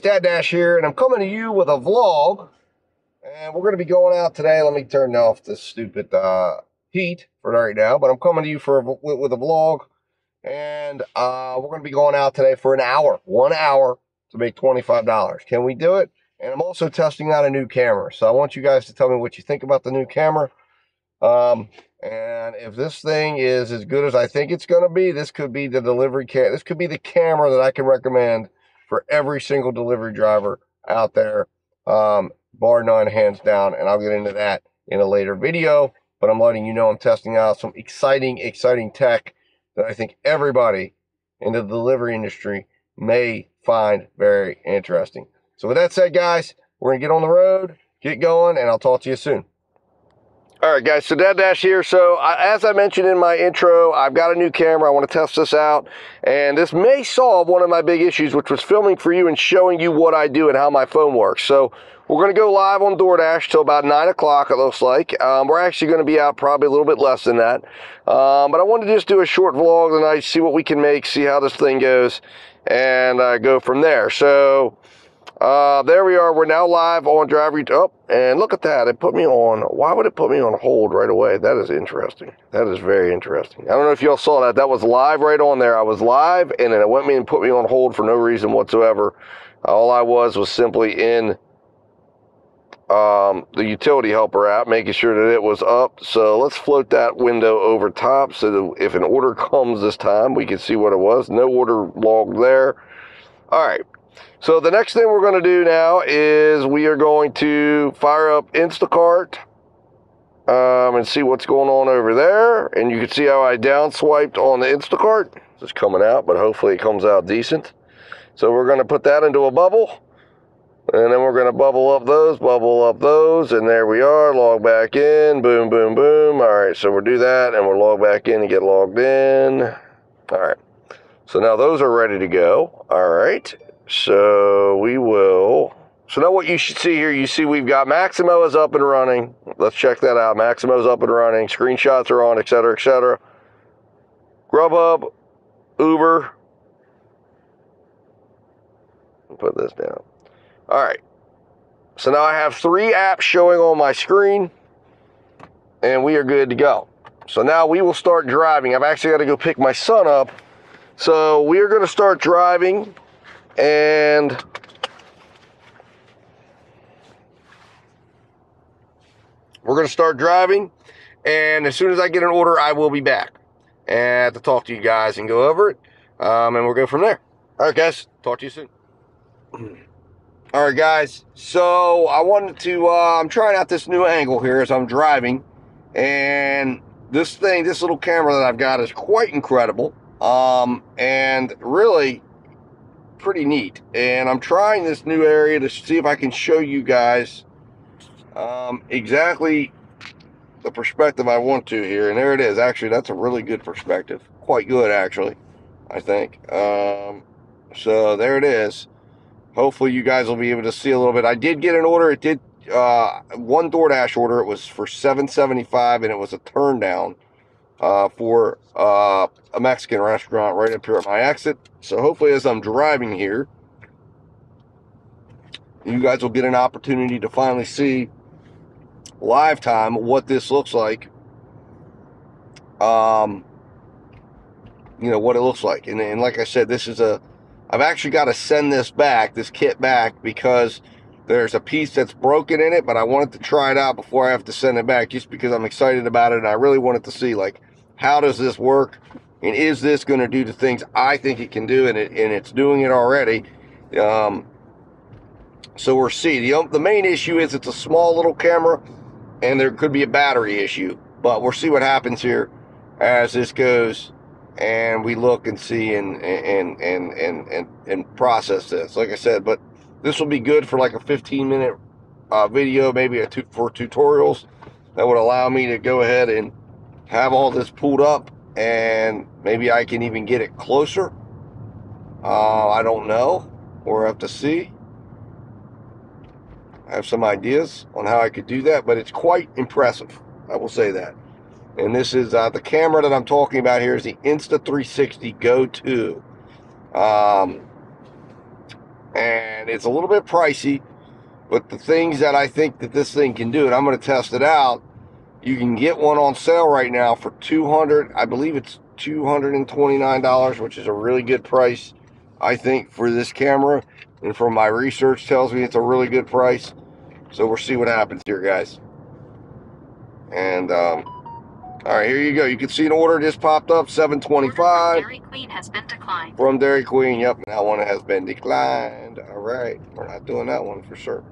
Dad Dash here, and I'm coming to you with a vlog. And we're going to be going out today. Let me turn off this stupid heat for right now. But I'm coming to you with a vlog. And we're going to be going out today for an hour. 1 hour to make $25. Can we do it? And I'm also testing out a new camera. So I want you guys to tell me what you think about the new camera. And if this thing is as good as I think it's going to be, this could be the delivery camera. This could be the camera that I can recommend for every single delivery driver out there, bar none, hands down. And I'll get into that in a later video. But I'm letting you know I'm testing out some exciting tech that I think everybody in the delivery industry may find very interesting. So with that said, guys, we're going to get on the road, get going, and I'll talk to you soon. All right, guys, so Dad Dash here. So as I mentioned in my intro, I've got a new camera. I want to test this out, and this may solve one of my big issues, which was filming for you and showing you what I do and how my phone works. So we're going to go live on DoorDash till about 9 o'clock, it looks like. We're actually going to be out probably a little bit less than that. But I wanted to just do a short vlog tonight, see what we can make, see how this thing goes, and go from there. So there we are. We're now live on Driver. Oh, and look at that. It put me on. Why would it put me on hold right away? That is interesting. That is very interesting. I don't know if y'all saw that. That was live right on there. I was live, and then it went me and put me on hold for no reason whatsoever. All I was simply in the utility helper app, making sure that it was up. So let's float that window over top so that if an order comes this time, we can see what it was. No order logged there. All right. So the next thing we're going to do now is we are going to fire up Instacart and see what's going on over there. And you can see how I down swiped on the Instacart. It's just coming out, but hopefully it comes out decent. So we're going to put that into a bubble. And then we're going to bubble up those, and there we are. Log back in, boom, boom, boom. All right, so we'll do that, and we'll log back in and get logged in. All right, so now those are ready to go. All right. So we will, so now what you should see here, you see we've got Maxymo is up and running. Let's check that out. Maxymo is up and running. Screenshots are on, etc., etc. GrubHub, Uber. Put this down. All right. So now I have 3 apps showing on my screen, and we are good to go. So now we will start driving. I've actually got to go pick my son up. So we are going to start driving. And we're going to start driving, and as soon as I get an order, I will be back and to talk to you guys and go over it, and we'll go from there. All right, guys, talk to you soon. All right, guys, so I wanted to, I'm trying out this new angle here as I'm driving, and this little camera that I've got is quite incredible, and really pretty neat. And I'm trying this new area to see if I can show you guys exactly the perspective I want to here. And there it is. Actually, that's a really good perspective. Quite good, actually, I think. So there it is. Hopefully you guys will be able to see a little bit. I did get an order. It did one DoorDash order. It was for $7.75, and it was a turn down for a Mexican restaurant right up here at my exit. So hopefully as I'm driving here, you guys will get an opportunity to finally see live time what this looks like. You know, what it looks like. And like I said, this is I've actually got to send this kit back, because there's a piece that's broken in it, but I wanted to try it out before I have to send it back, just because I'm excited about it, and I really wanted to see, like, how does this work, and is this going to do the things I think it can do, and it's doing it already. So we'll see. The main issue is it's a small little camera, and there could be a battery issue, but we'll see what happens here as this goes, and we look and see and process this. Like I said, but this will be good for like a 15-minute video, maybe for tutorials that would allow me to go ahead and have all this pulled up, and maybe I can even get it closer. I don't know. We'll have to see. I have some ideas on how I could do that, but it's quite impressive. I will say that. And this is the camera that I'm talking about here is the Insta 360 Go 2. and it's a little bit pricey, but the things that I think that this thing can do, and I'm going to test it out, you can get one on sale right now for I believe it's $229, which is a really good price, I think, for this camera. And from my research tells me it's a really good price. So we'll see what happens here, guys. And all right, here you go. You can see an order just popped up, $7.25. Dairy Queen has been declined. From Dairy Queen, yep, that one has been declined. All right, we're not doing that one for sure.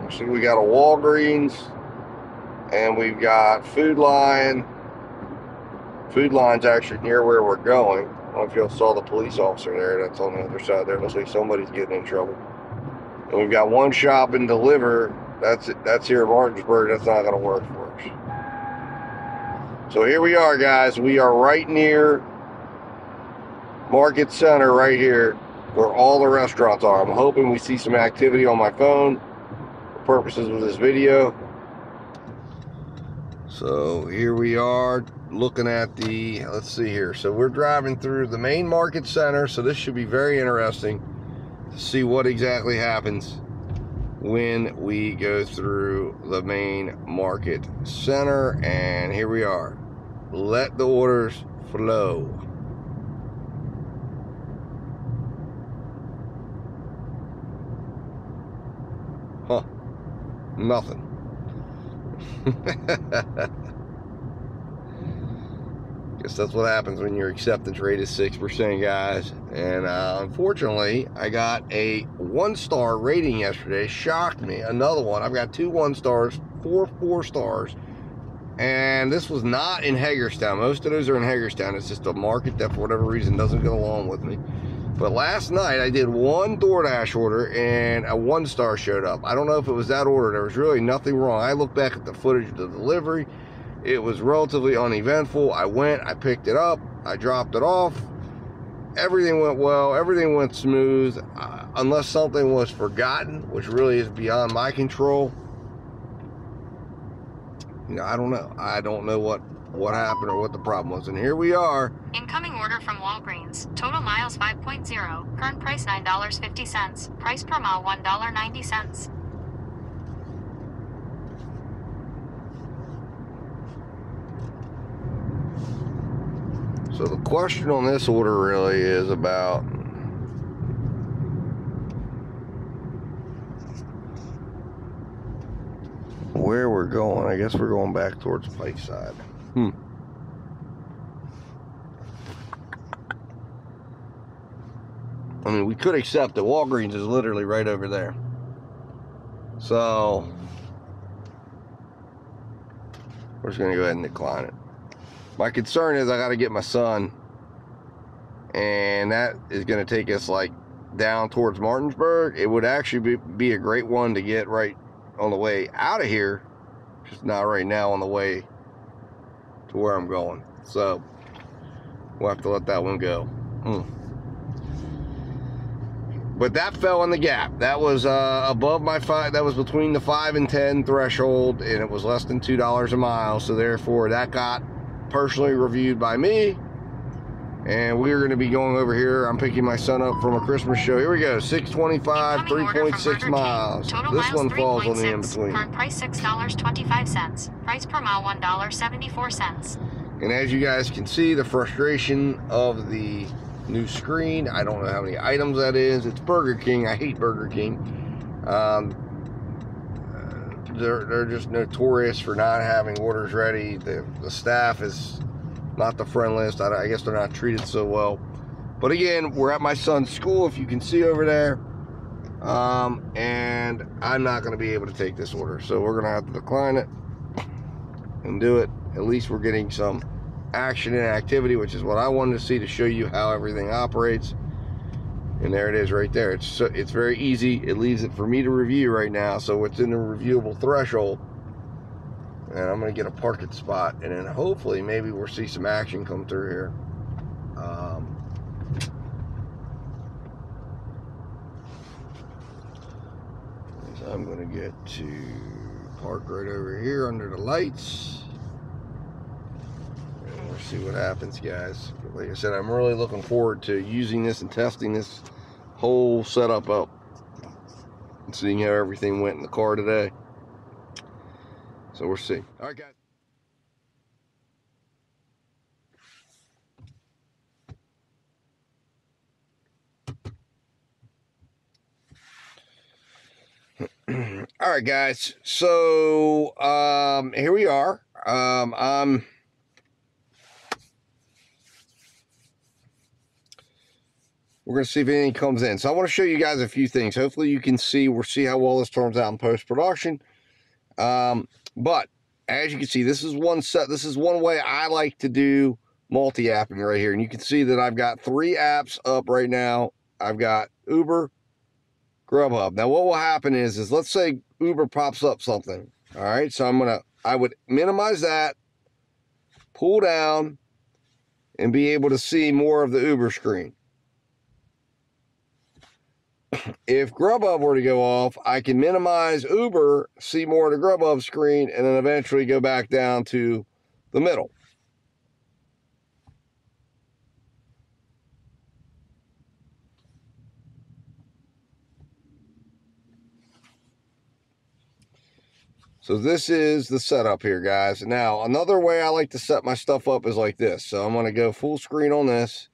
So we got a Walgreens, and we've got Food Line. Food Line's actually near where we're going. I don't know if y'all saw the police officer there. That's on the other side there. Looks like somebody's getting in trouble. And we've got one shop and deliver. That's here in Martinsburg. That's not going to work for us. So here we are, guys. We are right near Market Center, right here, where all the restaurants are. I'm hoping we see some activity on my phone for purposes of this video. So here we are looking at the, let's see here. So we're driving through the main Market Center. So this should be very interesting to see what exactly happens when we go through the main Market Center. And here we are. Let the orders flow. Huh. Nothing. Guess that's what happens when your acceptance rate is 6%, guys. And unfortunately, I got a 1-star rating yesterday. Shocked me. Another one. I've got 2 1-stars, 4 4-stars. And this was not in Hagerstown. Most of those are in Hagerstown. It's just a market that for whatever reason doesn't get along with me. But last night I did one DoorDash order and a 1-star showed up. I don't know if it was that order. There was really nothing wrong. I looked back at the footage of the delivery. It was relatively uneventful. I went, I picked it up, I dropped it off. Everything went well, everything went smooth, unless something was forgotten, which really is beyond my control. You know, I don't know. I don't know what happened or what the problem was. And here we are. Incoming order from Walgreens. Total miles 5.0. Current price $9.50. Price per mile $1.90. So the question on this order really is about where we're going. I guess we're going back towards Pikeside. I mean, we could accept that Walgreens is literally right over there. So we're just going to go ahead and decline it. My concern is I got to get my son, and that is going to take us like down towards Martinsburg. It would actually be a great one to get right on the way out of here, just not right now on the way to where I'm going. So we'll have to let that one go. But that fell in the gap. That was above my 5. That was between the 5 and 10 threshold, and it was less than $2 a mile. So therefore, that got personally reviewed by me. And we're going to be going over here. I'm picking my son up from a Christmas show. Here we go. 625, 3.6 miles. Total this miles one falls on the in-between. Current price $6.25. Price per mile $1.74. And as you guys can see, the frustration of the new screen. I don't know how many items that is. It's Burger King. I hate Burger King. They're just notorious for not having orders ready. The staff is not the friendliest. I guess they're not treated so well. But again, we're at my son's school, if you can see over there. And I'm not going to be able to take this order. So we're going to have to decline it and do it. At least we're getting some action and activity, which is what I wanted to see, to show you how everything operates. And there it is right there. It's very easy. It leaves it for me to review right now. So it's in the reviewable threshold. And I'm going to get a parking spot. And then hopefully maybe we'll see some action come through here. I'm gonna get to park right over here under the lights. And we'll see what happens, guys. Like I said, I'm really looking forward to using this and testing this whole setup up and seeing how everything went in the car today. So we'll see. All right, guys. All right, guys. So here we are. We're going to see if anything comes in. So I want to show you guys a few things. Hopefully you can see, we'll see how well this turns out in post-production. But as you can see, this is one set. This is one way I like to do multi-apping right here. And you can see that I've got 3 apps up right now. I've got Uber, GrubHub. Now what will happen is let's say Uber pops up something. All right. So I would minimize that, pull down, and be able to see more of the Uber screen. If GrubHub were to go off, I can minimize Uber, see more of the GrubHub screen, and then eventually go back down to the middle. So this is the setup here, guys. Now, another way I like to set my stuff up is like this. So I'm going to go full screen on this,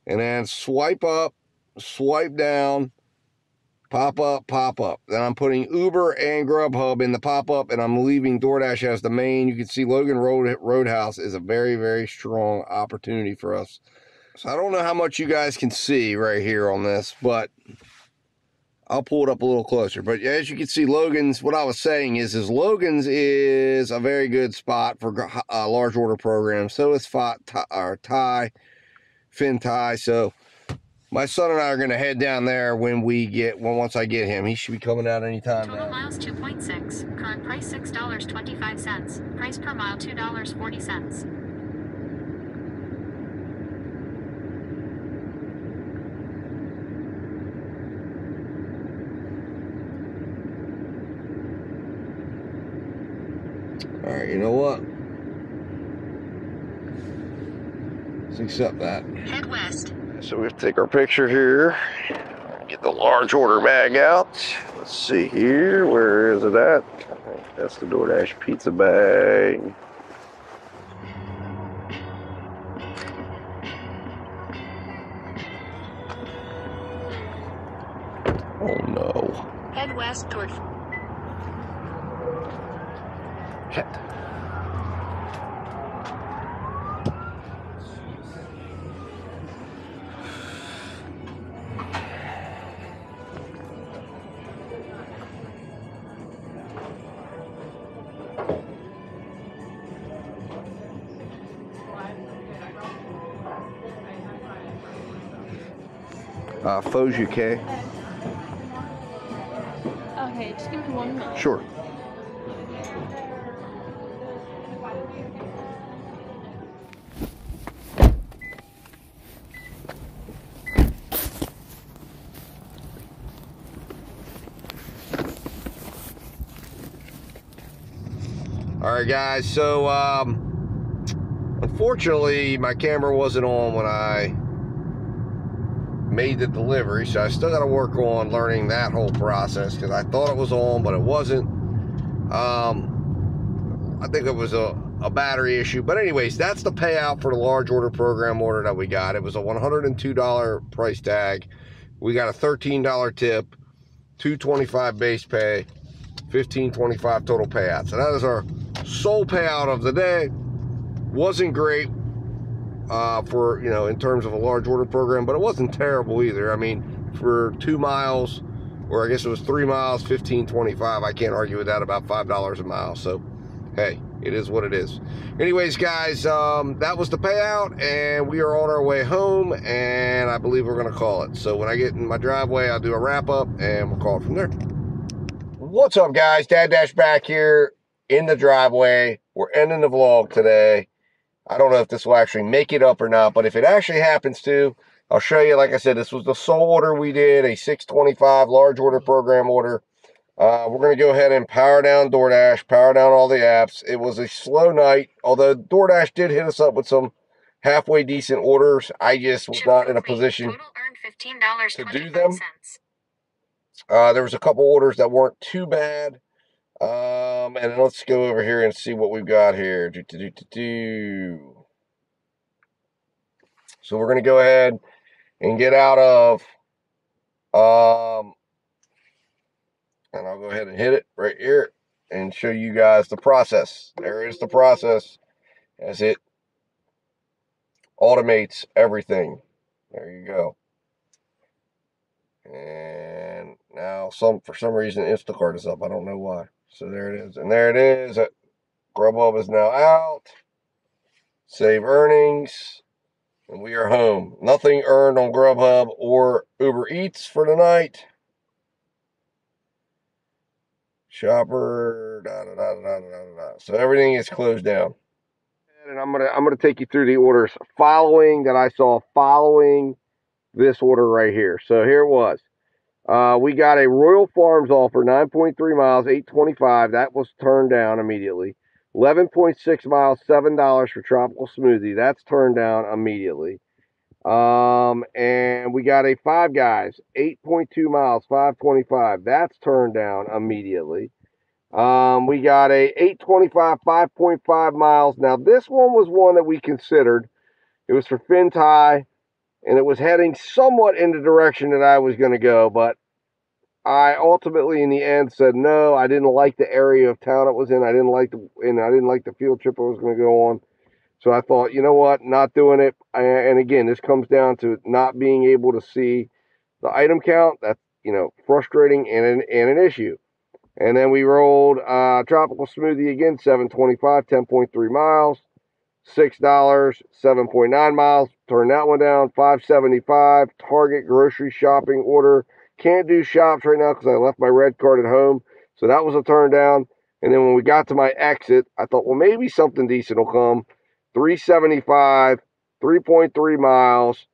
and then swipe up, swipe down, pop up, pop up. Then I'm putting Uber and GrubHub in the pop up, and I'm leaving DoorDash as the main. You can see Logan Roadhouse is a very, very strong opportunity for us. So I don't know how much you guys can see right here on this, but I'll pull it up a little closer. But as you can see, Logan's, what I was saying is Logan's is a very good spot for large order programs. So is Thai, Fin Thai. So my son and I are going to head down there once I get him. He should be coming out anytime now. Total miles 2.6. Current price $6.25. Price per mile $2.40. All right, you know what? Let's accept that. Head west. So we have to take our picture here. Get the large order bag out. Let's see here. Where is it at? I think that's the DoorDash pizza bag. Oh no. Head west toward. Shit. Faux UK. Okay, just give me 1 minute. Sure. All right, guys. So, unfortunately, my camera wasn't on when I made the delivery, so I still got to work on learning that whole process because I thought it was on, but it wasn't. I think it was a battery issue, but anyways, that's the payout for the large order program order that we got. It was a $102 price tag. We got a $13 tip, $225 base pay, $15.25 total payout. So that is our sole payout of the day. Wasn't great for, you know, in terms of a large order program, but it wasn't terrible either. I mean, for 2 miles, or I guess it was 3 miles, $15.25. I can't argue with that, about $5 a mile. So, hey, it is what it is. Anyways, guys, that was the payout, and we are on our way home, and I believe we're going to call it. So when I get in my driveway, I'll do a wrap up, and we'll call it from there. What's up, guys? Dad Dash back here in the driveway. We're ending the vlog today. I don't know if this will actually make it up or not, but if it actually happens to, I'll show you. Like I said, this was the sole order we did, a $6.25 large order program order. We're going to go ahead and power down DoorDash, power down all the apps. It was a slow night, although DoorDash did hit us up with some halfway decent orders. I just was not in a position to do them. There was a couple orders that weren't too bad. And let's go over here and see what we've got here. So we're going to go ahead and get out of, and I'll go ahead and hit it right here and show you guys the process. There is the process as it automates everything. There you go. And now for some reason Instacart is up. I don't know why. So there it is. And there it is. GrubHub is now out. Save earnings. And we are home. Nothing earned on GrubHub or UberEats for tonight. Shopper. So everything is closed down. And I'm gonna take you through the orders following this order right here. So here it was. We got a Royal Farms offer, 9.3 miles, $8.25. That was turned down immediately. 11.6 miles, $7 for tropical smoothie. That's turned down immediately. And we got a Five Guys, 8.2 miles, $5.25. That's turned down immediately. We got a 8.25, 5.5 miles. Now, this one was one that we considered. It was for Fintai, and it was heading somewhat in the direction that I was going to go, but I ultimately, in the end, said no. I didn't like the area of town it was in. I didn't like the field trip I was going to go on. So I thought, you know what, not doing it. And again, this comes down to not being able to see the item count. That's, frustrating and an issue. And then we rolled tropical smoothie again, $7.25, 10.3 miles, $6, 7.9 miles. Turn that one down, $5.75. Target grocery shopping order. Can't do shops right now because I left my red card at home. So that was a turn down. And then when we got to my exit, I thought, well, maybe something decent will come. $3.75, 3.3 miles.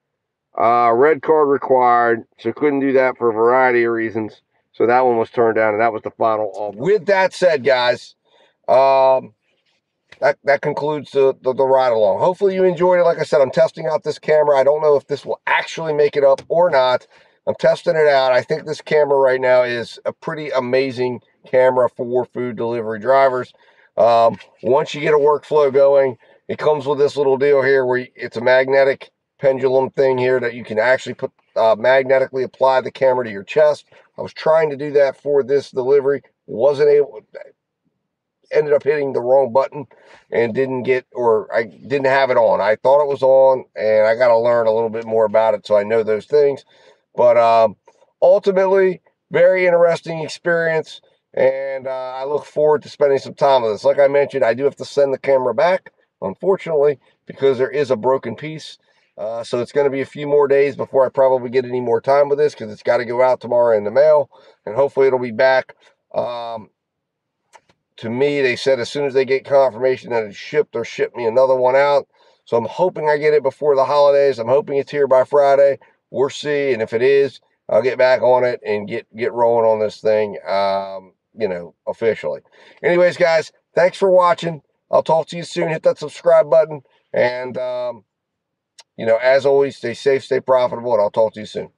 Red card required. So couldn't do that for a variety of reasons. So that one was turned down, and that was the final offer. With that said, guys, that concludes the ride along. Hopefully you enjoyed it. Like I said, I'm testing out this camera. I don't know if this will actually make it up or not. I'm testing it out. I think this camera right now is a pretty amazing camera for food delivery drivers. Once you get a workflow going, it comes with this little deal here where it's a magnetic pendulum thing here that you can actually put magnetically apply the camera to your chest. I was trying to do that for this delivery. Wasn't able. Ended up hitting the wrong button and I didn't have it on. I thought it was on, and I got to learn a little bit more about it so I know those things. But ultimately, very interesting experience, and I look forward to spending some time with this. Like I mentioned, I do have to send the camera back, unfortunately, because there is a broken piece. So it's going to be a few more days before I probably get any more time with this, because it's got to go out tomorrow in the mail, and hopefully it'll be back. To me, they said as soon as they get confirmation that it's shipped, they'll ship me another one out. So I'm hoping I get it before the holidays. I'm hoping it's here by Friday. We'll see, and if it is, I'll get back on it and get rolling on this thing, officially. Anyways, guys, thanks for watching. I'll talk to you soon. Hit that subscribe button, and as always, stay safe, stay profitable, and I'll talk to you soon.